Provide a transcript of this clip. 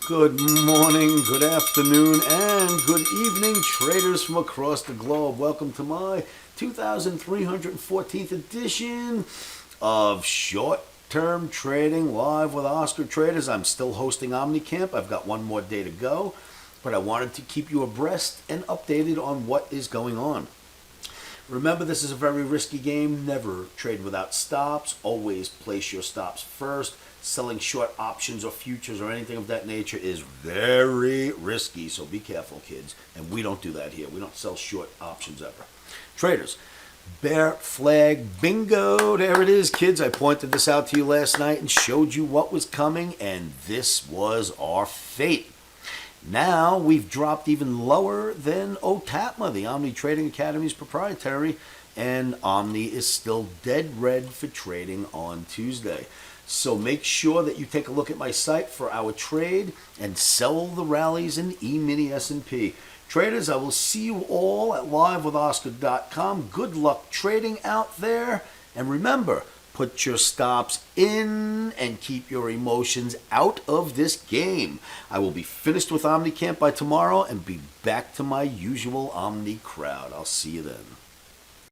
Good morning, good afternoon, and good evening, traders from across the globe. Welcome to my 2314th edition of Short-Term Trading Live with Oscar Traders. I'm still hosting OmniCamp. I've got one more day to go, but I wanted to keep you abreast and updated on what is going on. Remember, this is a very risky game. Never trade without stops. Always place your stops first. Selling short options or futures or anything of that nature is very risky, so be careful, kids. And we don't do that here. We don't sell short options ever. Traders, bear flag bingo. There it is, kids. I pointed this out to you last night and showed you what was coming, and this was our fate. Now we've dropped even lower than OTAPMA, the Omni Trading Academy's proprietary, and Omni is still dead red for trading on Tuesday. So make sure that you take a look at my site for our trade and sell the rallies in E-mini S&P. Traders, I will see you all at livewithoscar.com. Good luck trading out there. And remember, put your stops in and keep your emotions out of this game. I will be finished with OmniCamp by tomorrow and be back to my usual Omni crowd. I'll see you then.